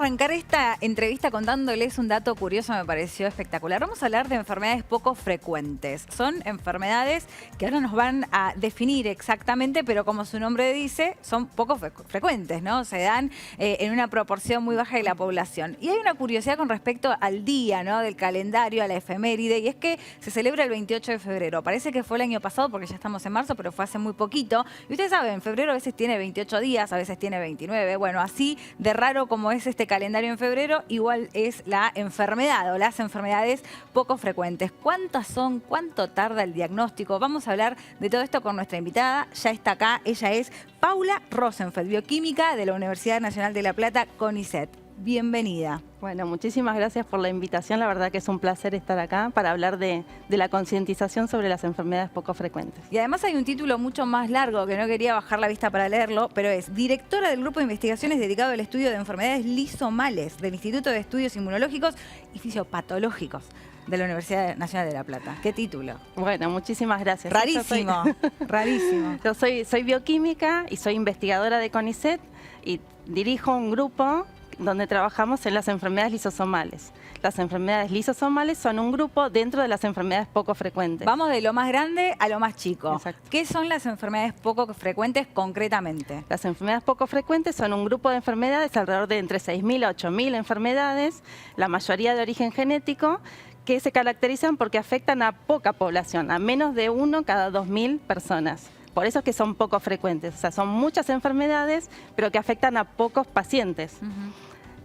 arrancar esta entrevista contándoles un dato curioso, me pareció espectacular. Vamos a hablar de enfermedades poco frecuentes. Son enfermedades que ahora nos van a definir exactamente, pero como su nombre dice, son poco frecuentes, ¿no? Se dan en una proporción muy baja de la población. Y hay una curiosidad con respecto al día, ¿no? Del calendario, a la efeméride, y es que se celebra el 28 de febrero. Parece que fue el año pasado porque ya estamos en marzo, pero fue hace muy poquito. Y ustedes saben, febrero a veces tiene 28 días, a veces tiene 29. Bueno, así de raro como es este calendario en febrero, igual es la enfermedad o las enfermedades poco frecuentes. ¿Cuántas son? ¿Cuánto tarda el diagnóstico? Vamos a hablar de todo esto con nuestra invitada. Ya está acá. Ella es Paula Rosenfeld, bioquímica de la Universidad Nacional de La Plata, CONICET. Bienvenida. Bueno, muchísimas gracias por la invitación. La verdad que es un placer estar acá para hablar de la concientización sobre las enfermedades poco frecuentes. Y además hay un título mucho más largo que no quería bajar la vista para leerlo, pero es directora del Grupo de Investigaciones dedicado al estudio de enfermedades lisomales del Instituto de Estudios Inmunológicos y Fisiopatológicos de la Universidad Nacional de La Plata. ¿Qué título? Bueno, muchísimas gracias. Rarísimo, rarísimo. Yo soy bioquímica y soy investigadora de CONICET y dirijo un grupo donde trabajamos en las enfermedades lisosomales. Las enfermedades lisosomales son un grupo dentro de las enfermedades poco frecuentes. Vamos de lo más grande a lo más chico. Exacto. ¿Qué son las enfermedades poco frecuentes concretamente? Las enfermedades poco frecuentes son un grupo de enfermedades, alrededor de entre 6.000 a 8.000 enfermedades, la mayoría de origen genético, que se caracterizan porque afectan a poca población, a menos de 1 cada 2.000 personas. Por eso es que son poco frecuentes. O sea, son muchas enfermedades, pero que afectan a pocos pacientes.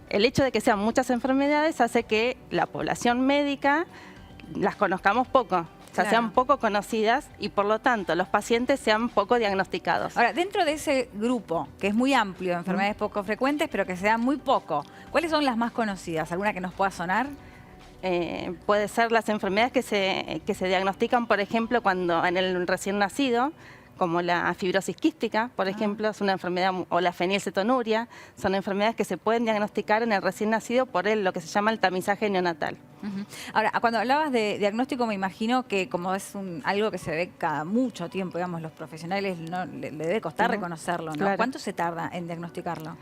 El hecho de que sean muchas enfermedades hace que la población médica las conozcamos poco. O sea, sean poco conocidas y por lo tanto los pacientes sean poco diagnosticados. Ahora, dentro de ese grupo, que es muy amplio de enfermedades poco frecuentes, pero que se dan muy poco, ¿cuáles son las más conocidas? ¿Alguna que nos pueda sonar? Puede ser las enfermedades que se diagnostican, por ejemplo, cuando en el recién nacido, como la fibrosis quística, por ejemplo, es una enfermedad, o la fenilcetonuria, son enfermedades que se pueden diagnosticar en el recién nacido por lo que se llama el tamizaje neonatal. Ahora, cuando hablabas de diagnóstico, me imagino que como es algo que se ve cada mucho tiempo, digamos, los profesionales no le debe costar reconocerlo, ¿no? Claro. ¿Cuánto se tarda en diagnosticarlo?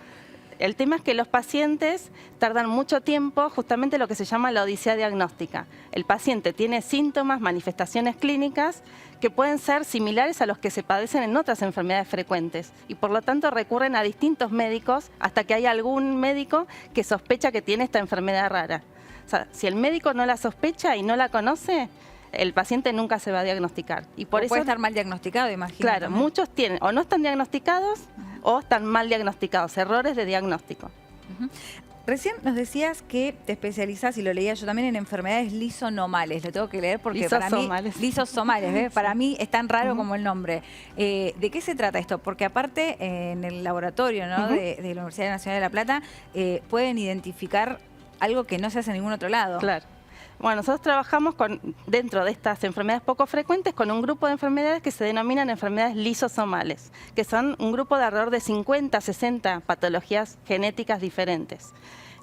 El tema es que los pacientes tardan mucho tiempo, justamente lo que se llama la odisea diagnóstica. El paciente tiene síntomas, manifestaciones clínicas que pueden ser similares a los que se padecen en otras enfermedades frecuentes y por lo tanto recurren a distintos médicos hasta que hay algún médico que sospecha que tiene esta enfermedad rara. O sea, si el médico no la sospecha y no la conoce, el paciente nunca se va a diagnosticar. Y por eso puede estar mal diagnosticado, imagino. Claro, también. muchos tienen o no están diagnosticados o están mal diagnosticados, errores de diagnóstico. Recién nos decías que te especializás, y lo leía yo también, en enfermedades lisonomales. Lo tengo que leer porque Lisosomales. para mí... Lisosomales, ¿ves? Para mí es tan raro como el nombre. ¿De qué se trata esto? Porque aparte, en el laboratorio, ¿no? de la Universidad Nacional de La Plata, pueden identificar algo que no se hace en ningún otro lado. Claro. Bueno, nosotros trabajamos dentro de estas enfermedades poco frecuentes con un grupo de enfermedades que se denominan enfermedades lisosomales, que son un grupo de alrededor de 50, 60 patologías genéticas diferentes.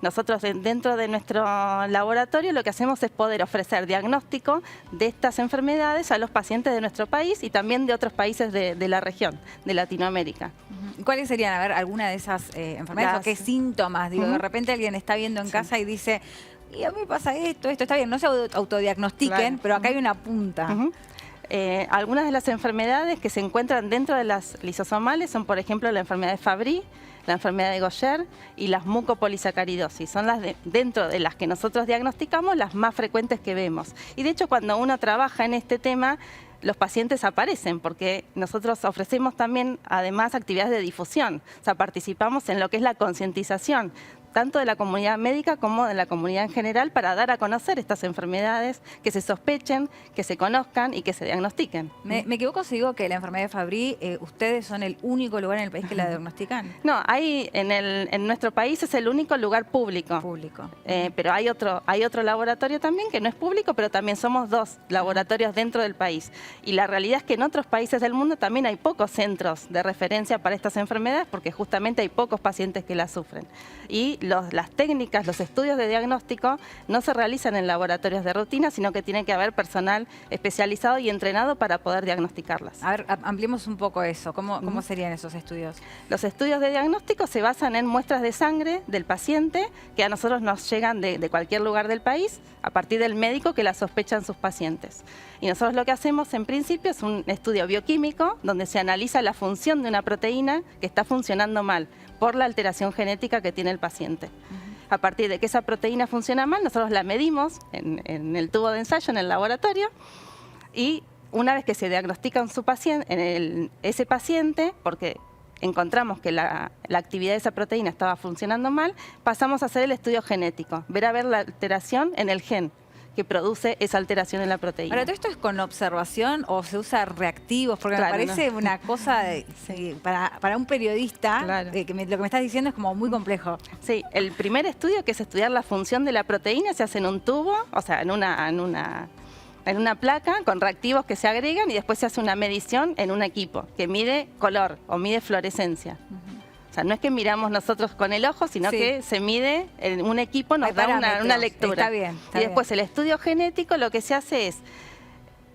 Nosotros dentro de nuestro laboratorio lo que hacemos es poder ofrecer diagnóstico de estas enfermedades a los pacientes de nuestro país y también de otros países de la región, de Latinoamérica. ¿Cuáles serían, a ver, alguna de esas enfermedades o qué síntomas? Digo, de repente alguien está viendo en casa y dice... Y a mí me pasa esto está bien, no se autodiagnostiquen, pero acá hay una punta. Algunas de las enfermedades que se encuentran dentro de las lisosomales son, por ejemplo, la enfermedad de Fabry, la enfermedad de Gaucher y las mucopolisacaridosis. Son dentro de las que nosotros diagnosticamos las más frecuentes que vemos. Y de hecho, cuando uno trabaja en este tema, los pacientes aparecen porque nosotros ofrecemos también, además, actividades de difusión. O sea, participamos en lo que es la concientización, tanto de la comunidad médica como de la comunidad en general, para dar a conocer estas enfermedades, que se sospechen, que se conozcan y que se diagnostiquen. ¿Me equivoco si digo que la enfermedad de Fabry, ustedes son el único lugar en el país que la diagnostican? No, en nuestro país es el único lugar público. Pero hay otro laboratorio también que no es público, pero también somos 2 laboratorios dentro del país. Y la realidad es que en otros países del mundo también hay pocos centros de referencia para estas enfermedades porque justamente hay pocos pacientes que las sufren. Y las técnicas, los estudios de diagnóstico no se realizan en laboratorios de rutina, sino que tiene que haber personal especializado y entrenado para poder diagnosticarlas. A ver, ampliemos un poco eso. ¿Cómo serían esos estudios? Los estudios de diagnóstico se basan en muestras de sangre del paciente que a nosotros nos llegan de cualquier lugar del país a partir del médico que la sospecha en sus pacientes. Y nosotros lo que hacemos en principio es un estudio bioquímico donde se analiza la función de una proteína que está funcionando mal por la alteración genética que tiene el paciente. A partir de que esa proteína funciona mal, nosotros la medimos en el tubo de ensayo, en el laboratorio, y una vez que se diagnostica en ese paciente, porque encontramos que la actividad de esa proteína estaba funcionando mal, pasamos a hacer el estudio genético, ver la alteración en el gen que produce esa alteración en la proteína. Ahora, ¿todo esto es con observación o se usa reactivos? Porque claro, me parece una cosa para un periodista, claro, lo que me estás diciendo es como muy complejo. Sí, el primer estudio, que es estudiar la función de la proteína, se hace en un tubo, o sea, en una placa con reactivos que se agregan, y después se hace una medición en un equipo que mide color o mide fluorescencia. O sea, no es que miramos nosotros con el ojo, sino que se mide en un equipo, nos da una lectura. Está bien, y después el estudio genético, lo que se hace es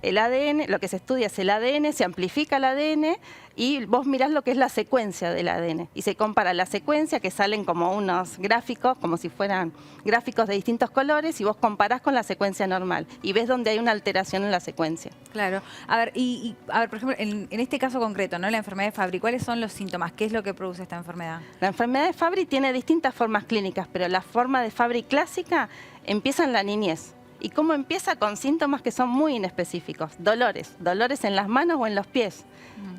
el ADN, lo que se estudia es el ADN, se amplifica el ADN y vos mirás lo que es la secuencia del ADN. Y se compara la secuencia, que salen como unos gráficos, como si fueran gráficos de distintos colores, y vos comparás con la secuencia normal y ves dónde hay una alteración en la secuencia. Claro. A ver, a ver, por ejemplo, en este caso concreto, ¿no? La enfermedad de Fabry, ¿cuáles son los síntomas? ¿Qué es lo que produce esta enfermedad? La enfermedad de Fabry tiene distintas formas clínicas, pero la forma de Fabry clásica empieza en la niñez. ¿Y cómo empieza? Con síntomas que son muy inespecíficos. Dolores en las manos o en los pies,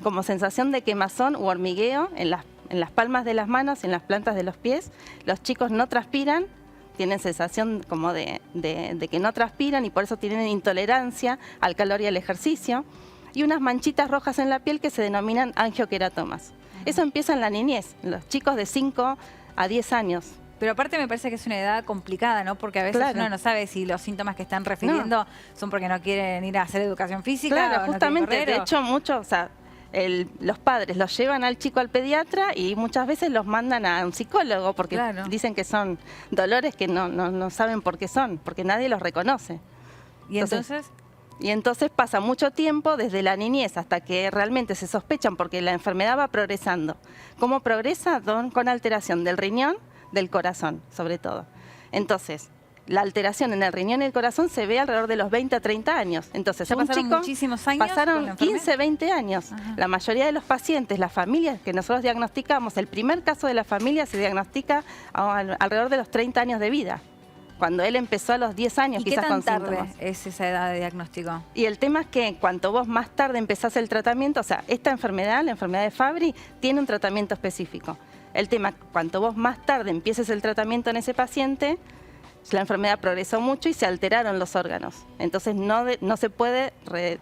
como sensación de quemazón u hormigueo en las palmas de las manos y en las plantas de los pies. Los chicos no transpiran, tienen sensación como de que no transpiran y por eso tienen intolerancia al calor y al ejercicio. Y unas manchitas rojas en la piel que se denominan angioqueratomas. Eso empieza en la niñez, los chicos de 5 a 10 años. Pero aparte me parece que es una edad complicada, ¿no? Porque a veces uno no sabe si los síntomas que están refiriendo son porque no quieren ir a hacer educación física. Claro, o justamente, no correr, de hecho, muchos, o sea, los padres los llevan al chico al pediatra y muchas veces los mandan a un psicólogo porque dicen que son dolores que no saben por qué son, porque nadie los reconoce. ¿Y entonces? Y entonces pasa mucho tiempo desde la niñez hasta que realmente se sospechan, porque la enfermedad va progresando. ¿Cómo progresa? Con alteración del riñón, del corazón, sobre todo. Entonces, la alteración en el riñón y el corazón se ve alrededor de los 20 a 30 años. Entonces, ¿Ya pasaron muchísimos años? Pasaron 15, 20 años. Ajá. La mayoría de los pacientes, las familias que nosotros diagnosticamos, el primer caso de la familia se diagnostica alrededor de los 30 años de vida. Cuando él empezó a los 10 años, quizás con síntomas. ¿Y qué tan tarde es esa edad de diagnóstico? Y el tema es que cuanto vos más tarde empezás el tratamiento, o sea, esta enfermedad, la enfermedad de Fabry, tiene un tratamiento específico. El tema, cuanto vos más tarde empieces el tratamiento en ese paciente, la enfermedad progresó mucho y se alteraron los órganos. Entonces no se puede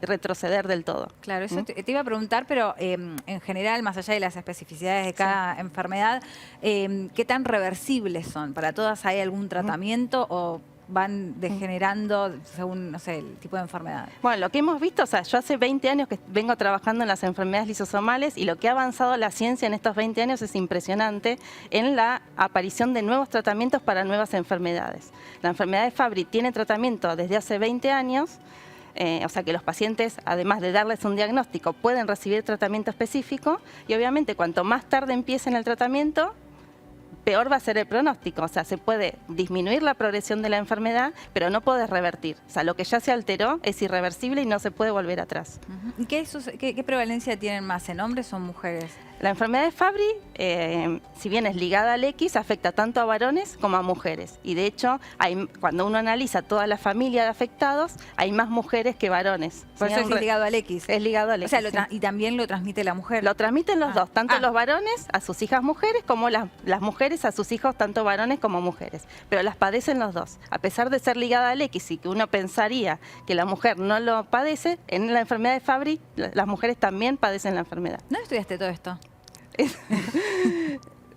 retroceder del todo. Claro, eso te iba a preguntar, pero en general, más allá de las especificidades de cada enfermedad, ¿qué tan reversibles son? ¿Para todas hay algún tratamiento o van degenerando según, no sé, el tipo de enfermedad? Bueno, lo que hemos visto, o sea, yo hace 20 años que vengo trabajando en las enfermedades lisosomales y lo que ha avanzado la ciencia en estos 20 años es impresionante en la aparición de nuevos tratamientos para nuevas enfermedades. La enfermedad de Fabry tiene tratamiento desde hace 20 años, o sea que los pacientes, además de darles un diagnóstico, pueden recibir tratamiento específico y obviamente cuanto más tarde empiecen el tratamiento, peor va a ser el pronóstico. O sea, se puede disminuir la progresión de la enfermedad, pero no puedes revertir. O sea, lo que ya se alteró es irreversible y no se puede volver atrás. ¿Y qué prevalencia tienen más, en hombres o en mujeres? La enfermedad de Fabry, si bien es ligada al X, afecta tanto a varones como a mujeres. Y de hecho, cuando uno analiza toda la familia de afectados, hay más mujeres que varones. Por eso es ligado al X. Es ligado al X. O sea, y también lo transmite la mujer. Lo transmiten los dos, tanto los varones a sus hijas mujeres como las mujeres a sus hijos, tanto varones como mujeres. Pero las padecen los dos. A pesar de ser ligada al X y que uno pensaría que la mujer no lo padece, en la enfermedad de Fabry las mujeres también padecen la enfermedad. ¿No estudiaste todo esto?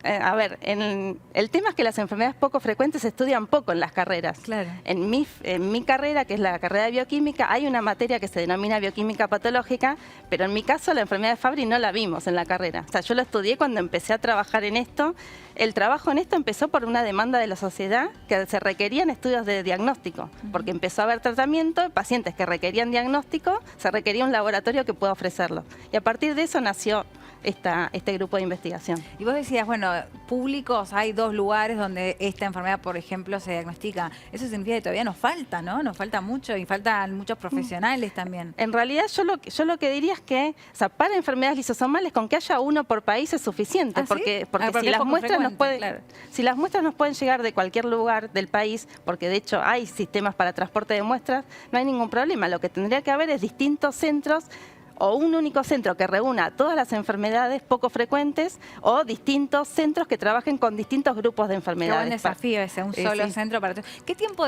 A ver, el tema es que las enfermedades poco frecuentes se estudian poco en las carreras. Claro. En mi carrera, que es la carrera de bioquímica, hay una materia que se denomina bioquímica patológica, pero en mi caso la enfermedad de Fabry no la vimos en la carrera. O sea, yo lo estudié cuando empecé a trabajar en esto. El trabajo en esto empezó por una demanda de la sociedad que se requerían estudios de diagnóstico, porque empezó a haber tratamiento, pacientes que requerían diagnóstico, se requería un laboratorio que pueda ofrecerlo. Y a partir de eso nació este grupo de investigación. Y vos decías, bueno, públicos, hay 2 lugares donde esta enfermedad, por ejemplo, se diagnostica. Eso significa que todavía nos falta, ¿no? Nos falta mucho y faltan muchos profesionales también. En realidad, yo lo que diría es que, o sea, para enfermedades lisosomales, con que haya uno por país es suficiente, ¿Ah, sí? porque Si las muestras si las muestras nos pueden llegar de cualquier lugar del país, porque de hecho hay sistemas para transporte de muestras, no hay ningún problema. Lo que tendría que haber es distintos centros o un único centro que reúna todas las enfermedades poco frecuentes o distintos centros que trabajen con distintos grupos de enfermedades. Qué buen desafío ese, un solo sí. centro para todo. ¿Qué tiempo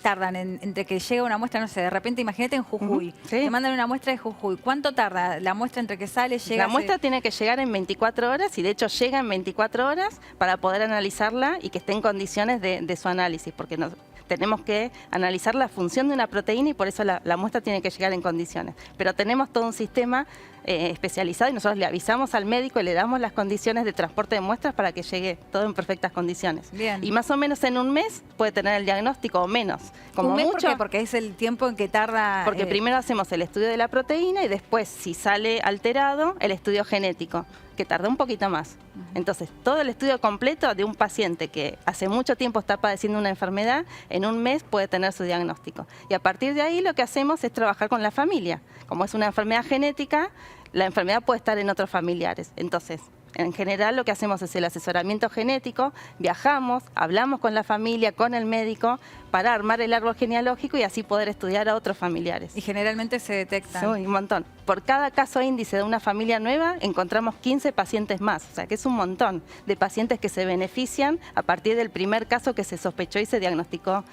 tardan entre que llega una muestra, no sé, de repente imagínate en Jujuy, Sí. te mandan una muestra de Jujuy, ¿cuánto tarda la muestra entre que sale, llega? La muestra tiene que llegar en 24 horas y de hecho llega en 24 horas para poder analizarla y que esté en condiciones de su análisis, porque tenemos que analizar la función de una proteína y por eso la muestra tiene que llegar en condiciones. Pero tenemos todo un sistema especializado y nosotros le avisamos al médico y le damos las condiciones de transporte de muestras para que llegue todo en perfectas condiciones. Bien. Y más o menos en un mes puede tener el diagnóstico o menos. Como ¿Un mes mucho, por qué? Porque es el tiempo en que tarda... porque primero hacemos el estudio de la proteína y después, si sale alterado, el estudio genético, que tarda un poquito más. Entonces, todo el estudio completo de un paciente que hace mucho tiempo está padeciendo una enfermedad, en un mes puede tener su diagnóstico. Y a partir de ahí lo que hacemos es trabajar con la familia. Como es una enfermedad genética, la enfermedad puede estar en otros familiares. Entonces, en general lo que hacemos es el asesoramiento genético, viajamos, hablamos con la familia, con el médico, para armar el árbol genealógico y así poder estudiar a otros familiares. Y generalmente se detectan. Sí, un montón. Por cada caso índice de una familia nueva encontramos 15 pacientes más, o sea que es un montón de pacientes que se benefician a partir del primer caso que se sospechó y se diagnosticó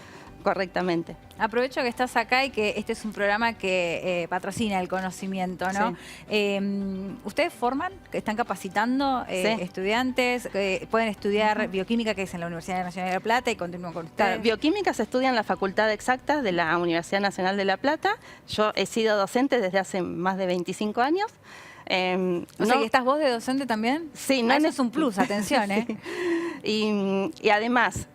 correctamente. Aprovecho que estás acá y que este es un programa que patrocina el conocimiento, ¿no? Sí. ¿Ustedes forman, están capacitando Sí. estudiantes? ¿Pueden estudiar bioquímica, que es en la Universidad Nacional de La Plata, y continúan con ustedes? Claro, bioquímica se estudia en la Facultad de Exactas de la Universidad Nacional de La Plata. Yo he sido docente desde hace más de 25 años. O sea, ¿que estás vos de docente también? Sí, no eso es un plus, atención, ¿eh? Sí. Y además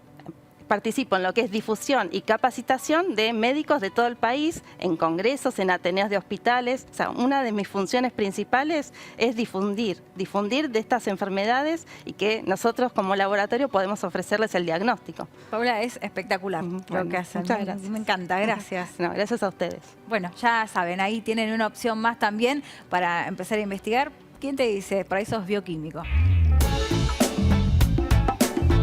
participo en lo que es difusión y capacitación de médicos de todo el país, en congresos, en ateneos de hospitales. O sea, una de mis funciones principales es difundir de estas enfermedades y que nosotros como laboratorio podemos ofrecerles el diagnóstico. Paula, es espectacular lo Bueno, que hacen. muchas gracias. Me encanta, gracias. No, gracias a ustedes. Bueno, ya saben, ahí tienen una opción más también para empezar a investigar. ¿Quién te dice? Por ahí sos bioquímico.